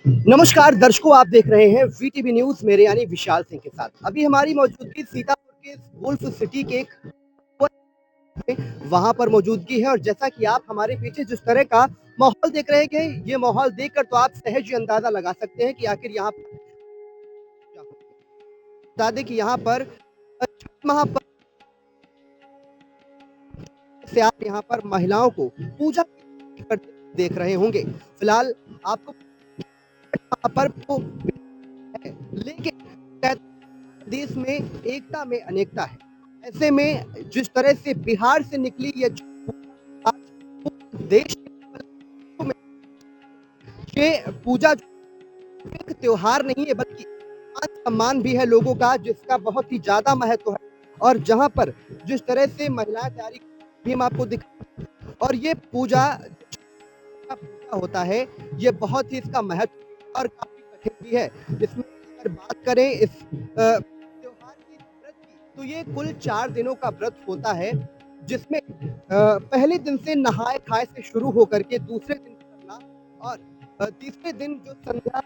नमस्कार दर्शकों, आप देख रहे हैं वीटीवी न्यूज, मेरे यानी विशाल सिंह के साथ। अभी हमारी मौजूदगी सीतापुर के वुल्फ सिटी के वहां पर मौजूदगी है। और जैसा कि आप हमारे पीछे जिस तरह का माहौल देख रहे हैं, ये माहौल देखकर तो आप सहज ही अंदाजा लगा सकते हैं कि आखिर यहाँ बता दें कि यहाँ पर महापर्व से आप यहाँ पर महिलाओं को पूजा करते देख रहे होंगे। फिलहाल आपको महापर्व को है, लेकिन देश में एकता में अनेकता है। ऐसे में जिस तरह से बिहार से निकली ये देश में ये पूजा एक त्योहार नहीं है, बल्कि मान सम्मान भी है लोगों का, जिसका बहुत ही ज्यादा महत्व है। और जहां पर जिस तरह से महिलाएं तैयारी भी हम आपको दिखा, और ये पूजा होता है, ये बहुत ही इसका महत्व और काफी कठिन भी है। इसमें अगर बात करें इस त्योहार की व्रत की, तो ये कुल 4 दिनों का व्रत होता है, जिसमें पहले दिन से नहाए खाए से शुरू होकर के दूसरे दिन करना, और तीसरे दिन जो संध्या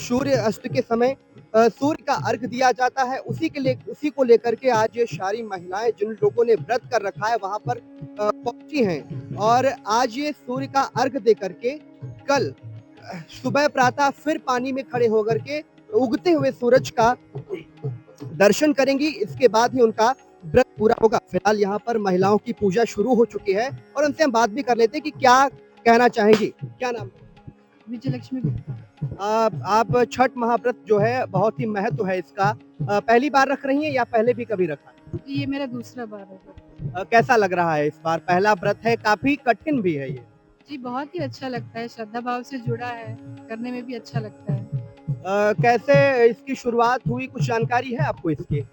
सूर्य अस्त के समय सूर्य का अर्घ दिया जाता है, उसी को लेकर के आज ये सारी महिलाएं जिन लोगों ने व्रत कर रखा है वहां पर पहुंची हैं। और आज ये सूर्य का अर्घ दे करके कल सुबह प्रातः फिर पानी में खड़े होकर के उगते हुए सूरज का दर्शन करेंगी। इसके बाद ही उनका व्रत पूरा होगा। फिलहाल यहाँ पर महिलाओं की पूजा शुरू हो चुकी है, और उनसे हम बात भी कर लेते हैं कि क्या कहना चाहेंगी। क्या नाम? विजय लक्ष्मी गुप्ता। आप छठ महाव्रत जो है, बहुत ही महत्व है इसका, पहली बार रख रही हैं या पहले भी कभी रखा है? ये मेरा दूसरा बार है। कैसा लग रहा है इस बार? पहला व्रत है, काफी कठिन भी है ये। जी, बहुत ही अच्छा लगता है, श्रद्धा भाव से जुड़ा है, करने में भी अच्छा लगता है। कैसे इसकी शुरुआत हुई, कुछ जानकारी है आपको इसकी?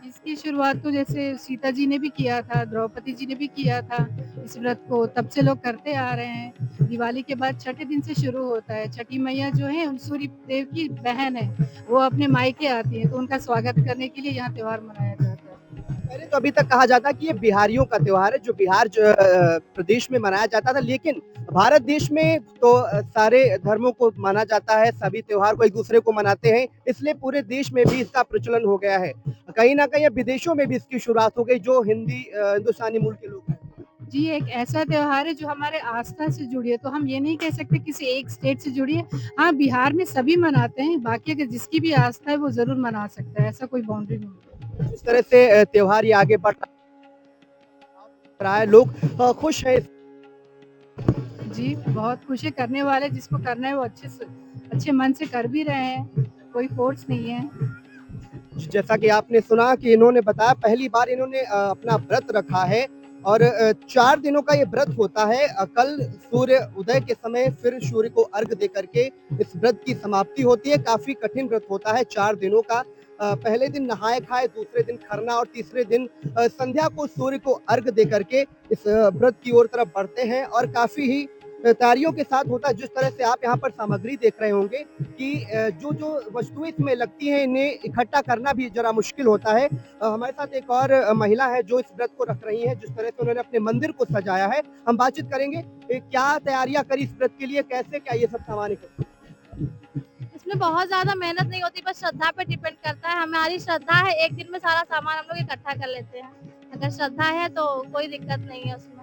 इसकी शुरुआत तो जैसे सीता जी ने भी किया था, द्रौपदी जी ने भी किया था इस व्रत को, तब से लोग करते आ रहे हैं। दिवाली के बाद छठे दिन से शुरू होता है। छठी मैया जो है सूर्य देव की बहन है, वो अपने मायके आती है, तो उनका स्वागत करने के लिए यहाँ त्योहार मनाया जाता है। पहले तो अभी तक कहा जाता कि ये बिहारियों का त्योहार है, जो बिहार प्रदेश में मनाया जाता था, लेकिन भारत देश में तो सारे धर्मों को माना जाता है, सभी त्योहार को एक दूसरे को मनाते हैं, इसलिए पूरे देश में भी इसका प्रचलन हो गया है। कहीं ना कहीं विदेशों में भी इसकी शुरुआत हो गई, जो हिंदुस्तानी मूल के लोग हैं। जी, एक ऐसा त्योहार है जो हमारे आस्था से जुड़ी है, तो हम ये नहीं कह सकते किसी एक स्टेट से जुड़ी है। हाँ, बिहार में सभी मनाते हैं, बाकी अगर जिसकी भी आस्था है वो ज़रूर मना सकता है, ऐसा कोई बाउंड्री नहीं है। इस तरह से त्योहार ये आगे बढ़ रहा है, लोग खुश हैं। जी, बहुत खुश है, करने वाले जिसको करना है वो अच्छे मन से कर भी रहे हैं, कोई फोर्स नहीं है। जैसा कि आपने सुना कि इन्होंने बताया पहली बार इन्होंने अपना व्रत रखा है, और 4 दिनों का ये व्रत होता है। कल सूर्य उदय के समय फिर सूर्य को अर्घ दे करके इस व्रत की समाप्ति होती है। काफी कठिन व्रत होता है 4 दिनों का। पहले दिन नहाए खाए, दूसरे दिन खरना, और तीसरे दिन संध्या को सूर्य को अर्घ दे करके इस व्रत की ओर तरफ बढ़ते हैं। और काफी ही तैयारियों के साथ होता है। जिस तरह से आप यहाँ पर सामग्री देख रहे होंगे कि जो जो वस्तुएं इसमें लगती हैं, इन्हें इकट्ठा करना भी जरा मुश्किल होता है। हमारे साथ एक और महिला है जो इस व्रत को रख रही है। जिस तरह से उन्होंने अपने मंदिर को सजाया है, हम बातचीत करेंगे क्या तैयारियां करी इस व्रत के लिए, कैसे क्या ये सब सामान इसमें बहुत ज्यादा मेहनत नहीं होती, बस श्रद्धा पे डिपेंड करता है। हमारी श्रद्धा है, एक दिन में सारा सामान हम लोग इकट्ठा कर लेते हैं। अगर श्रद्धा है तो कोई दिक्कत नहीं है उसमें।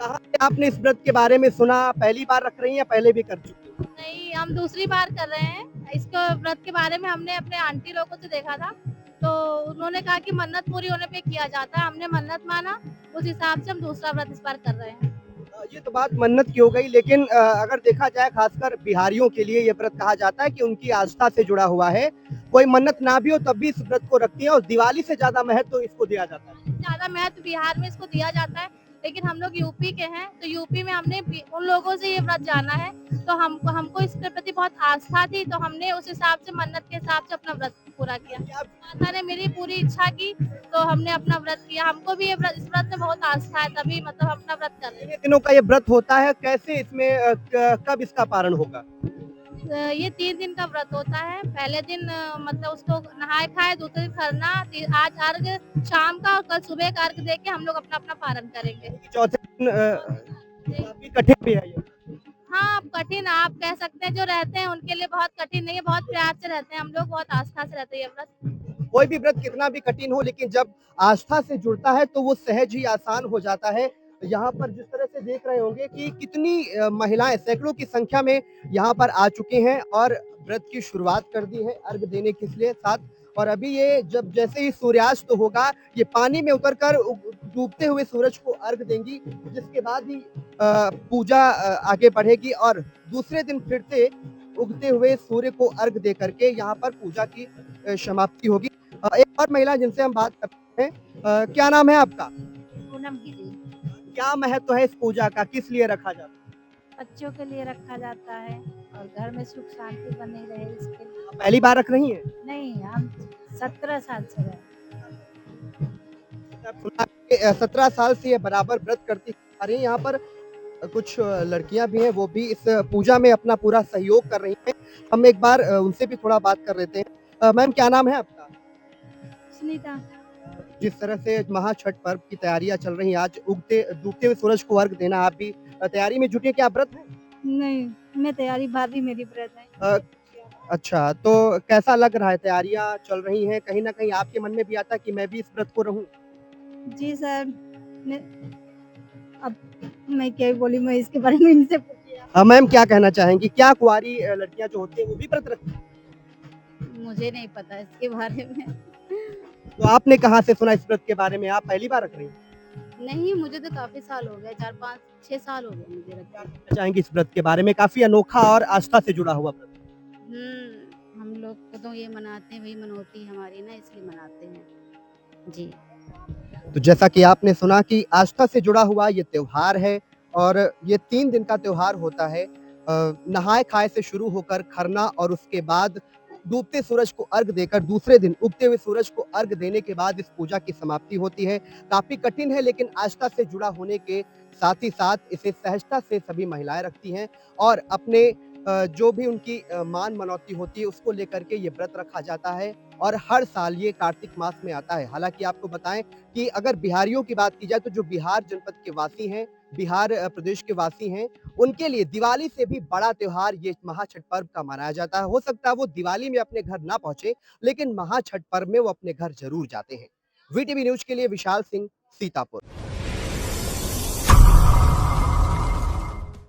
कहाँ से आपने इस व्रत के बारे में सुना? पहली बार रख रही हैं या पहले भी कर चुकी हैं? नहीं, हम दूसरी बार कर रहे हैं। इसको व्रत के बारे में हमने अपने आंटी लोगों से देखा था, तो उन्होंने कहा कि मन्नत पूरी होने पे किया जाता है। हमने मन्नत माना, उस हिसाब से हम दूसरा व्रत इस बार कर रहे हैं। ये तो बात मन्नत की हो गई, लेकिन अगर देखा जाए खासकर बिहारियों के लिए ये व्रत कहा जाता है कि उनकी आस्था से जुड़ा हुआ है। कोई मन्नत ना भी हो तब भी इस व्रत को रखती है, और दिवाली से ज्यादा महत्व इसको दिया जाता है। ज्यादा महत्व बिहार में इसको दिया जाता है, लेकिन हम लोग यूपी के हैं, तो यूपी में हमने उन लोगों से ये व्रत जाना है, तो हमको इसके प्रति बहुत आस्था थी, तो हमने उस हिसाब से मन्नत के हिसाब से अपना व्रत पूरा किया। माता ने मेरी पूरी इच्छा की, तो हमने अपना व्रत किया। हमको भी इस व्रत में बहुत आस्था है, तभी मतलब अपना व्रत कर रहे हैं। कितने दिनों का ये व्रत होता है? कैसे इसमें कब इसका पारण होगा? ये 3 दिन का व्रत होता है। पहले दिन मतलब उसको नहाए खाए, दूसरे दिन खरना, आज अर्घ शाम का, और कल सुबह का अर्घ दे के हम लोग अपना अपना पारण करेंगे। चौथे दिन काफी कठिन भी है ये। हाँ, कठिन आप कह सकते हैं, जो रहते हैं उनके लिए बहुत कठिन नहीं है, बहुत प्यार से रहते हैं हम लोग, बहुत आस्था से रहते हैं ये व्रत। कोई भी व्रत कितना भी कठिन हो लेकिन जब आस्था से जुड़ता है तो वो सहज ही आसान हो जाता है। यहाँ पर जिस तरह से देख रहे होंगे कि कितनी महिलाएं सैकड़ों की संख्या में यहाँ पर आ चुकी हैं और व्रत की शुरुआत कर दी है अर्घ देने के लिए साथ। और अभी ये जब जैसे ही सूर्यास्त होगा ये पानी में उतरकर डूबते हुए सूरज को अर्घ देंगी, जिसके बाद ही पूजा आगे बढ़ेगी और दूसरे दिन फिर से उगते हुए सूर्य को अर्घ दे करके यहाँ पर पूजा की समाप्ति होगी। एक और महिला जिनसे हम बात करते हैं, क्या नाम है आपका? पूनम गिरी क्या महत्व है इस पूजा का, किस लिए रखा जाता है? बच्चों के लिए रखा जाता है और घर में सुख शांति बनी रहे इसके लिए। आप पहली बार रख रही हैं? नहीं, हम 17 साल से रहे। आप सुना कि 17 साल से ये बराबर व्रत करती आ रही हैं। यहाँ पर कुछ लड़कियां भी हैं, वो भी इस पूजा में अपना पूरा सहयोग कर रही हैं। हम एक बार उनसे भी थोड़ा बात कर लेते हैं। मैम क्या नाम है आपका? सुनीता, जिस तरह से महाछठ पर्व की तैयारियां चल रही हैं, आज डूबते हुए सूरज को अर्घ देना, आप भी तैयारी में जुटी हैं, क्या व्रत है? नहीं, मैं तैयारी भाभी मेरी व्रत है। अच्छा, तो कैसा लग रहा है? तैयारियां चल रही हैं, कहीं न कहीं आपके मन में भी आता है कि मैं भी इस व्रत को रहूं? जी सर, अब मैं क्या बोली, मैं इसके बारे में इनसे पूछिए। मैम क्या कहना चाहेंगी? क्या कुंवारी लड़कियां जो होती हैं वो भी व्रत रखती हैं? मुझे नहीं पता इसके बारे में। तो आपने कहाँ से सुना इस व्रत के बारे में? आप पहली बार रख रही हैं? नहीं, मुझे तो काफ़ी साल हो गए, 4, 5, 6 साल हो गए मुझे क्या रखते। कहना चाहेंगी इस व्रत के बारे में? काफ़ी अनोखा और आस्था से जुड़ा हुआ व्रत। हम लोग को तो ये मनाते हैं, वही मनौती हमारी ना, इसलिए मनाते हैं। जी। तो जैसा कि आपने सुना कि आस्था से जुड़ा हुआ ये त्योहार है और ये 3 दिन का त्योहार होता है। नहाए-खाए से शुरू होकर खरना और उसके बाद डूबते सूरज को अर्घ देकर दूसरे दिन उगते हुए सूरज को अर्घ देने के बाद इस पूजा की समाप्ति होती है। काफ़ी कठिन है लेकिन आस्था से जुड़ा होने के साथ ही साथ इसे सहजता से सभी महिलाएँ रखती हैं और अपने जो भी उनकी मान मनौती होती है उसको लेकर के ये व्रत रखा जाता है और हर साल ये कार्तिक मास में आता है। हालाँकि आपको बताएँ कि अगर बिहारियों की बात की जाए तो जो बिहार जनपद के वासी हैं, बिहार प्रदेश के वासी हैं, उनके लिए दिवाली से भी बड़ा त्योहार ये महाछठ पर्व का मनाया जाता है। हो सकता है वो दिवाली में अपने घर ना पहुँचे, लेकिन महाछठ पर्व में वो अपने घर ज़रूर जाते हैं। वीटीवी न्यूज़ के लिए विशाल सिंह, सीतापुर।